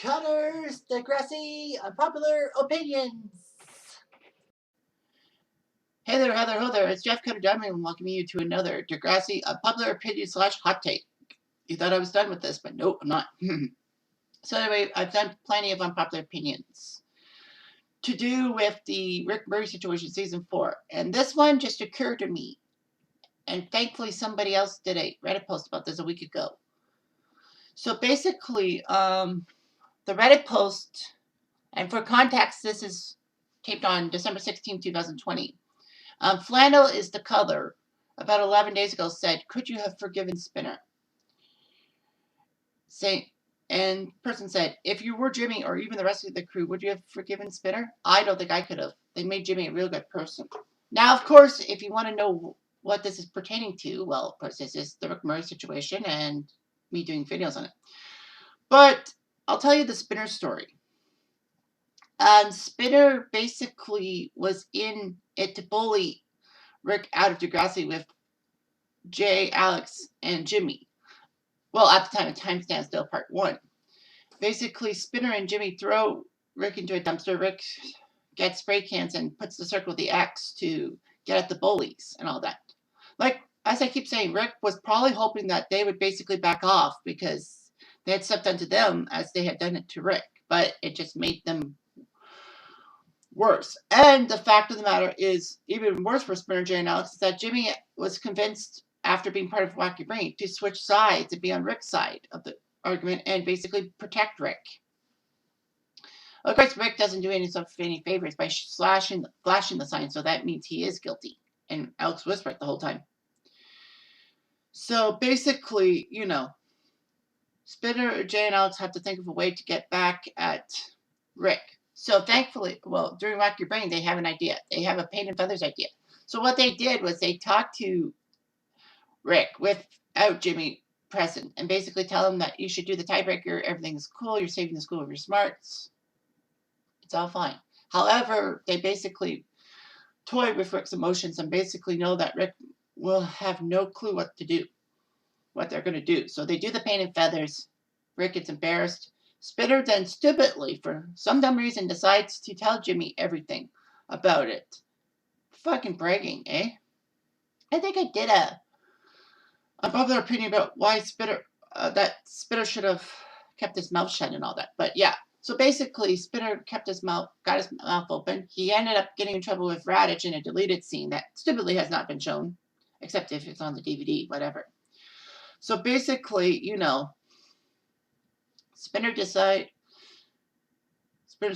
Connors, Degrassi, Unpopular Opinions. Hey there, Heather, ho there. It's Jeff Cutter Diamond and welcoming you to another Degrassi Unpopular Opinion / hot take. You thought I was done with this, but nope, I'm not. So anyway, I've done plenty of unpopular opinions to do with the Rick Murray situation season 4. And this one just occurred to me. And thankfully somebody else did a Reddit post about this a week ago. So basically, the Reddit post, and for context, this is taped on December 16, 2020. Flannel is the color. About 11 days ago said, could you have forgiven Spinner? And person said, if you were Jimmy or even the rest of the crew, would you have forgiven Spinner? I don't think I could have. They made Jimmy a real good person. Now, of course, if you want to know what this is pertaining to, well, of course, this is the Rick Murray situation and me doing videos on it. But I'll tell you the Spinner story. Spinner basically was in it to bully Rick out of Degrassi with Jay, Alex, and Jimmy. Well, at the time of Time Standstill Part 1. Basically, Spinner and Jimmy throw Rick into a dumpster. Rick gets spray cans and puts the circle with the X to get at the bullies and all that. Like, as I keep saying, Rick was probably hoping that they would basically back off because they had stuff done to them as they had done it to Rick. But it just made them worse. And the fact of the matter is, even worse for Spinner, Jay, and Alex, is that Jimmy was convinced, after being part of Wacky Brain, to switch sides and be on Rick's side of the argument and basically protect Rick. Of course, Rick doesn't do any favors by flashing the sign, so that means he is guilty. And Alex was right the whole time. So basically, you know, Spinner, Jay, and Alex have to think of a way to get back at Rick. So thankfully, well, during Wacky Brain, they have an idea. They have a paint and feathers idea. So what they did was they talked to Rick without Jimmy present and basically tell him that you should do the tiebreaker. Everything is cool. You're saving the school with your smarts. It's all fine. However, they basically toy with Rick's emotions and basically know that Rick will have no clue what to do, what they're going to do. So they do the paint and feathers. Rick gets embarrassed. Spinner then stupidly, for some dumb reason, decides to tell Jimmy everything about it. Fucking bragging, eh? I think I did a unpopular opinion about why Spinner, that Spinner should have kept his mouth shut and all that. But yeah, so basically Spinner kept his mouth, got his mouth open. He ended up getting in trouble with Raditch in a deleted scene that stupidly has not been shown, except if it's on the DVD, whatever. So basically, you know, Spinner's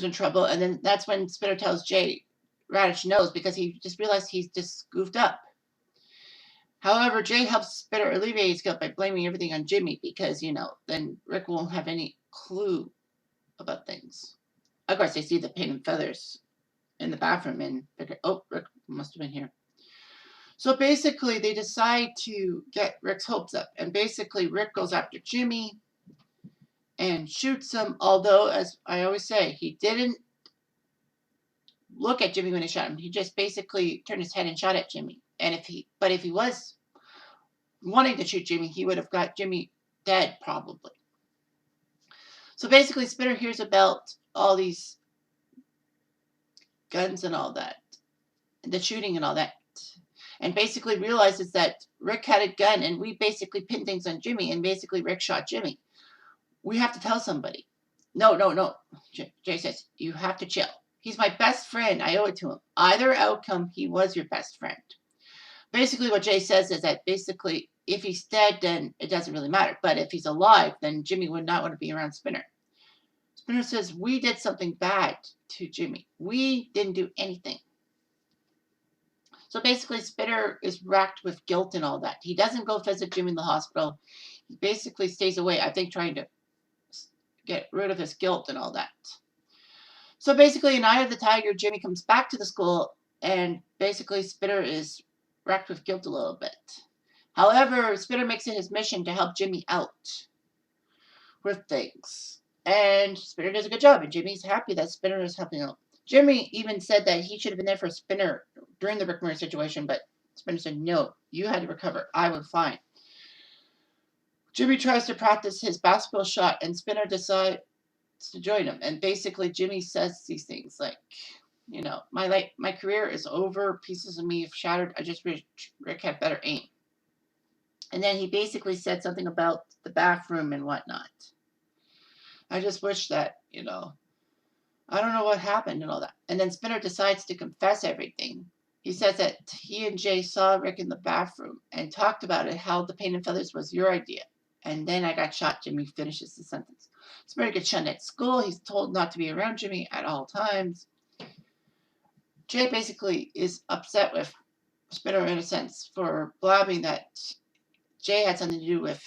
in trouble, and then that's when Spinner tells Jay Raditch knows because he just realized he's just goofed up. However, Jay helps Spinner alleviate his guilt by blaming everything on Jimmy because, you know, then Rick won't have any clue about things. Of course, they see the paint and feathers in the bathroom and figure, oh, Rick must have been here. So basically, they decide to get Rick's hopes up. And basically, Rick goes after Jimmy and shoots him. Although, as I always say, he didn't look at Jimmy when he shot him. He just basically turned his head and shot at Jimmy. And if he was wanting to shoot Jimmy, he would have got Jimmy dead, probably. So basically, Spinner hears about all these guns and all that, the shooting and all that, and basically realizes that Rick had a gun, and we basically pinned things on Jimmy, and basically Rick shot Jimmy. We have to tell somebody. No. Jay says, you have to chill. He's my best friend. I owe it to him. Either outcome, he was your best friend. Basically, what Jay says is that basically, if he's dead, then it doesn't really matter. But if he's alive, then Jimmy would not want to be around Spinner. Spinner says, we did something bad to Jimmy. We didn't do anything. So basically, Spinner is racked with guilt and all that. He doesn't go visit Jimmy in the hospital. He basically stays away, I think, trying to get rid of his guilt and all that. So basically, in Eye of the Tiger, Jimmy comes back to the school, and basically Spinner is racked with guilt a little bit. However, Spinner makes it his mission to help Jimmy out with things. And Spinner does a good job, and Jimmy's happy that Spinner is helping out. Jimmy even said that he should have been there for Spinner during the Rick Murray situation, but Spinner said, no, you had to recover. I was fine. Jimmy tries to practice his basketball shot, and Spinner decides to join him. And basically Jimmy says these things like, my career is over. Pieces of me have shattered. I just wish Rick had better aim. And then he basically said something about the bathroom and whatnot. I just wish that, I don't know what happened and all that. And then Spinner decides to confess everything. He says that he and Jay saw Rick in the bathroom and talked about it, how the paint and feathers was your idea. And then I got shot. Jimmy finishes the sentence. Spinner gets shunned at school. He's told not to be around Jimmy at all times. Jay basically is upset with Spinner in a sense for blabbing that Jay had something to do with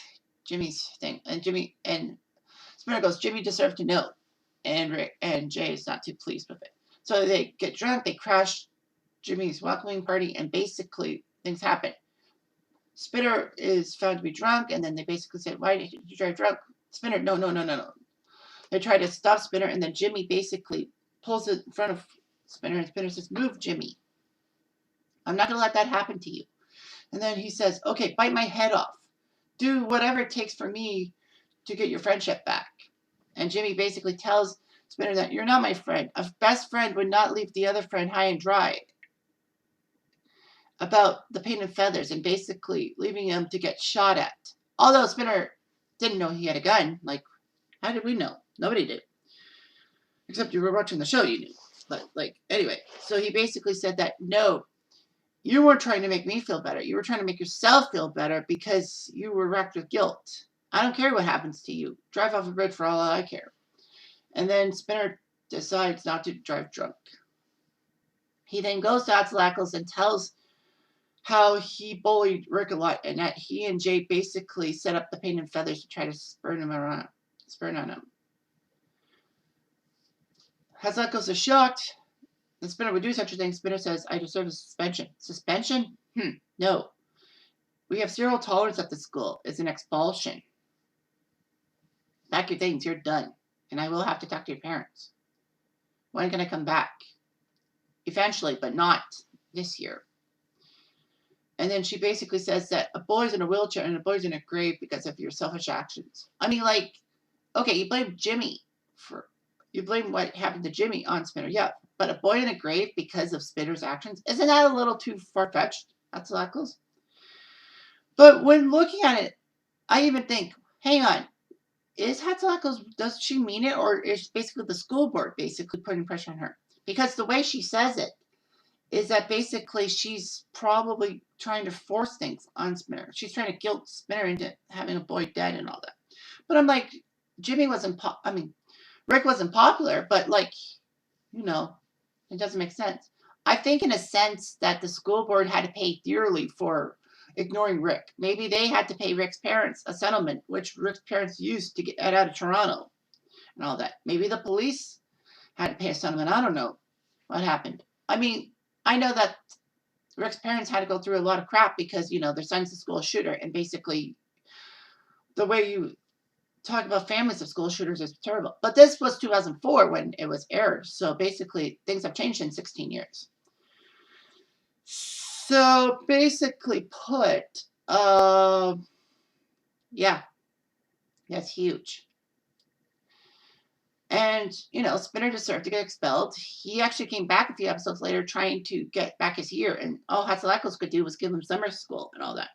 Jimmy's thing. And Spinner goes, Jimmy deserved to know. And Jay is not too pleased with it. So they get drunk. They crash Jimmy's welcoming party, and basically things happen. Spinner is found to be drunk, and then they basically said, why did you drive drunk? Spinner, no. They try to stop Spinner, and then Jimmy basically pulls it in front of Spinner, and Spinner says, move, Jimmy. I'm not going to let that happen to you. And then he says, okay, bite my head off. Do whatever it takes for me to get your friendship back. And Jimmy basically tells Spinner that you're not my friend. A best friend would not leave the other friend high and dry about the paint and feathers, and basically leaving him to get shot at. Although Spinner didn't know he had a gun. Like, how did we know? Nobody did. Except you were watching the show, you knew. But, anyway. So he basically said that, no, you weren't trying to make me feel better. You were trying to make yourself feel better because you were wrecked with guilt. I don't care what happens to you. Drive off a bridge for all I care. And then Spinner decides not to drive drunk. He then goes to Atzlackles and tells how he bullied Rick a lot, and that he and Jay basically set up the paint and feathers to try to spurn on him. Atzlackles is shocked that Spinner would do such a thing. Spinner says, I deserve a suspension. Suspension? No. We have zero tolerance at the school. It's an expulsion. Pack your things. You're done. And I will have to talk to your parents. When can I come back? Eventually, but not this year. And then she basically says that a boy's in a wheelchair and a boy's in a grave because of your selfish actions. I mean, okay, you blame what happened to Jimmy on Spinner. Yeah, but a boy in a grave because of Spinner's actions? Isn't that a little too far-fetched, Atzlackles? But when looking at it, I even think, hang on, is Atzlackles, does she mean it, or is basically the school board basically putting pressure on her? Because the way she says it is that basically she's probably trying to force things on Spinner. She's trying to guilt Spinner into having a boy dead and all that. But I'm like, Rick wasn't popular, but it doesn't make sense. I think in a sense that the school board had to pay dearly for ignoring Rick. Maybe they had to pay Rick's parents a settlement, which Rick's parents used to get out of Toronto and all that. Maybe the police had to pay a settlement. I don't know what happened. I mean, I know that Rick's parents had to go through a lot of crap because, their son's a school shooter, and basically the way you talk about families of school shooters is terrible. But this was 2004 when it was aired, so basically things have changed in 16 years. So basically put, yeah, that's huge. And, Spinner deserved to get expelled. He actually came back a few episodes later trying to get back his year, and all Atzlackles could do was give him summer school and all that.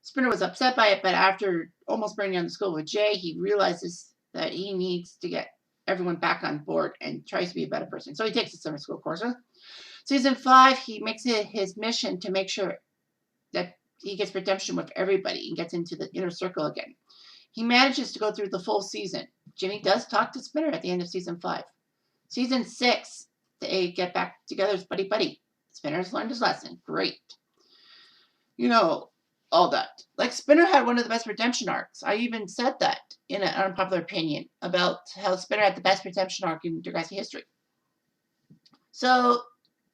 Spinner was upset by it, but after almost burning down the school with Jay, he realizes that he needs to get everyone back on board and tries to be a better person. So he takes the summer school course. Season 5, he makes it his mission to make sure that he gets redemption with everybody and gets into the inner circle again. He manages to go through the full season. Jimmy does talk to Spinner at the end of Season 5. Season 6, they get back together as buddy-buddy. Spinner's learned his lesson. Great. All that. Spinner had one of the best redemption arcs. I even said that in an unpopular opinion about how Spinner had the best redemption arc in Degrassi history. So,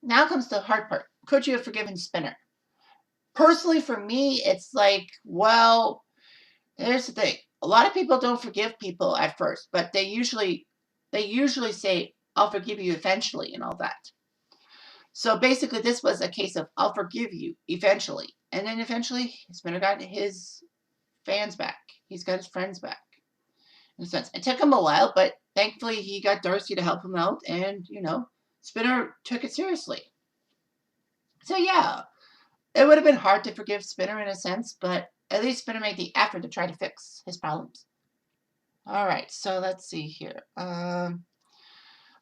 now comes the hard part. Could you have forgiven Spinner? Personally, for me, it's well, here's the thing. A lot of people don't forgive people at first, but they usually say, I'll forgive you eventually and all that. So basically, this was a case of, I'll forgive you eventually. And then eventually, Spinner got his fans back. He's got his friends back. In a sense. It took him a while, but thankfully he got Darcy to help him out, and Spinner took it seriously. So yeah, it would have been hard to forgive Spinner in a sense, but at least Spinner made the effort to try to fix his problems. All right, so let's see here. All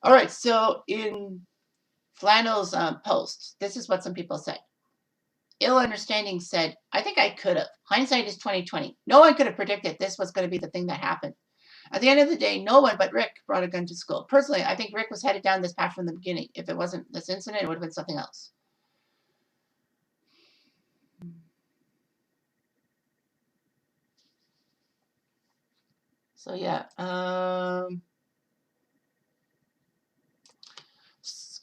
right, so in Flannel's post, this is what some people said. Ill Understanding said, I think I could have. Hindsight is 2020. No one could have predicted this was going to be the thing that happened. At the end of the day, no one but Rick brought a gun to school. Personally, I think Rick was headed down this path from the beginning. If it wasn't this incident, it would have been something else. So yeah,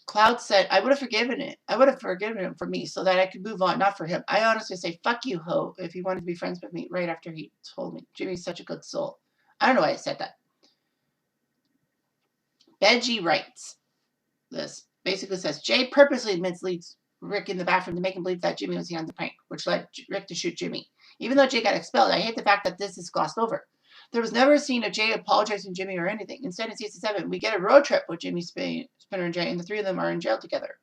Cloud said, I would have forgiven it. I would have forgiven him for me so that I could move on, not for him. I honestly say, fuck you, ho, if he wanted to be friends with me right after he told me. Jimmy's such a good soul. I don't know why I said that. Benji writes this. Basically says, Jay purposely misleads Rick in the bathroom to make him believe that Jimmy was on the prank, which led Rick to shoot Jimmy. Even though Jay got expelled, I hate the fact that this is glossed over. There was never a scene of Jay apologizing to Jimmy or anything. Instead, in season 7, we get a road trip with Jimmy, Spinner, and Jay, and the three of them are in jail together.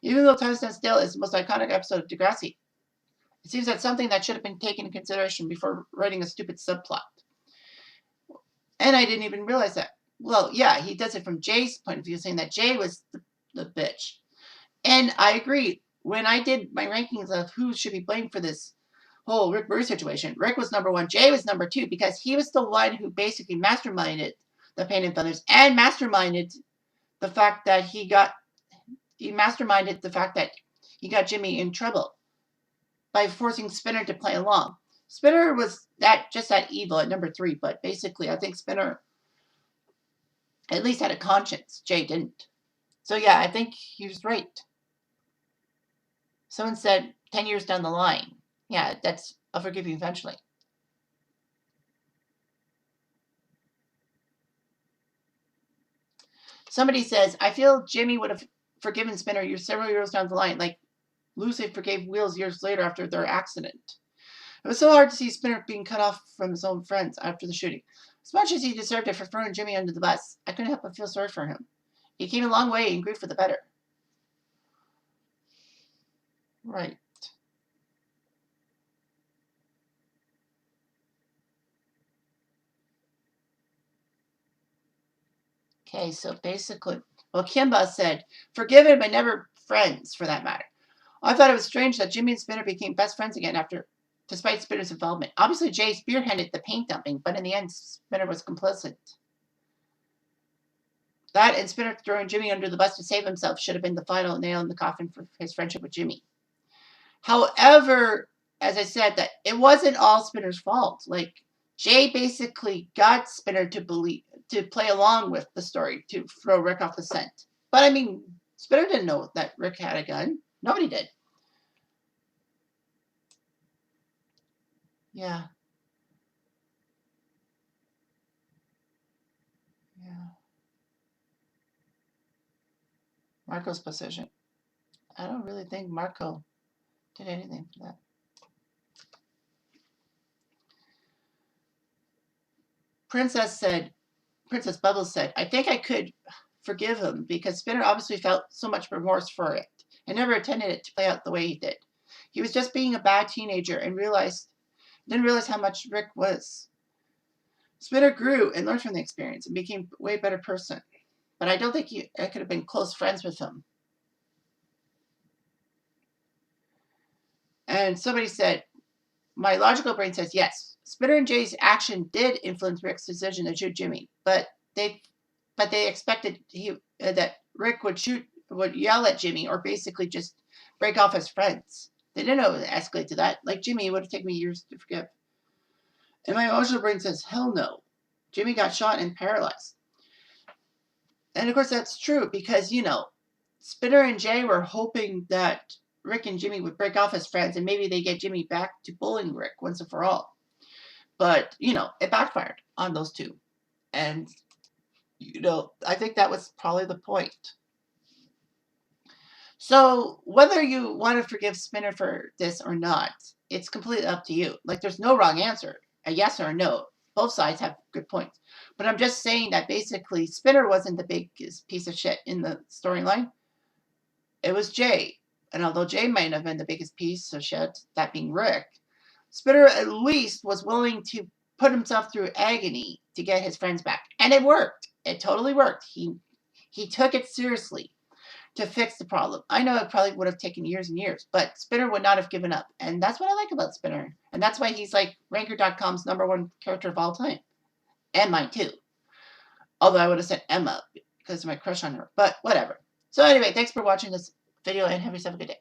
Even though Time Stands Still is the most iconic episode of Degrassi, it seems that something that should have been taken into consideration before writing a stupid subplot. And I didn't even realize that. Well, yeah, he does it from Jay's point of view, saying that Jay was the bitch. And I agree. When I did my rankings of who should be blamed for this whole Rick Bruce situation, Rick was number 1, Jay was number 2, because he was the one who basically masterminded the Pain and Feathers and masterminded the fact that he got Jimmy in trouble by forcing Spinner to play along. Spinner was just that evil at number 3, but basically I think Spinner at least had a conscience. Jay didn't. So yeah, I think he was right. Someone said 10 years down the line. Yeah, I'll forgive you eventually. Somebody says, I feel Jimmy would have forgiven Spinner several years down the line, like Lucy forgave Wheels years later after their accident. It was so hard to see Spinner being cut off from his own friends after the shooting. As much as he deserved it for throwing Jimmy under the bus, I couldn't help but feel sorry for him. He came a long way and grew for the better. Right. Okay, so basically, well, Kimba said, forgive him but never friends, for that matter. I thought it was strange that Jimmy and Spinner became best friends again despite Spinner's involvement. Obviously, Jay spearheaded the paint dumping, but in the end, Spinner was complicit. That and Spinner throwing Jimmy under the bus to save himself should have been the final nail in the coffin for his friendship with Jimmy. However, as I said, that it wasn't all Spinner's fault. Like, Jay basically got Spinner to play along with the story to throw Rick off the scent. But I mean, Spinner didn't know that Rick had a gun. Nobody did. Yeah. Yeah. Marco's position. I don't really think Marco did anything for that. Princess Bubbles said, I think I could forgive him because Spinner obviously felt so much remorse for it and never intended it to play out the way he did. He was just being a bad teenager and didn't realize how much Rick was. Spinner grew and learned from the experience and became a way better person. But I don't think I could have been close friends with him. And somebody said, my logical brain says yes. Spinner and Jay's action did influence Rick's decision to shoot Jimmy, but they expected that Rick would yell at Jimmy or basically just break off his friends. They didn't know it would escalate to that. Like Jimmy, it would have taken me years to forgive. And my emotional brain says, hell no. Jimmy got shot and paralyzed. And of course that's true because, Spinner and Jay were hoping that Rick and Jimmy would break off as friends and maybe they get Jimmy back to bullying Rick once and for all. But, it backfired on those two. And, I think that was probably the point. So whether you want to forgive Spinner for this or not, it's completely up to you. Like, there's no wrong answer, a yes or a no. both sides have good points. But I'm just saying that basically Spinner wasn't the biggest piece of shit in the storyline. It was Jay. And although Jay might have been the biggest piece of shit, that being Rick, Spinner at least was willing to put himself through agony to get his friends back. And it worked. It totally worked. He took it seriously to fix the problem. I know it probably would have taken years and years, but Spinner would not have given up. And that's what I like about Spinner. And that's why he's like Ranker.com's #1 character of all time. And mine too. Although I would have said Emma because of my crush on her. But whatever. So anyway, thanks for watching this video and have yourself a good day.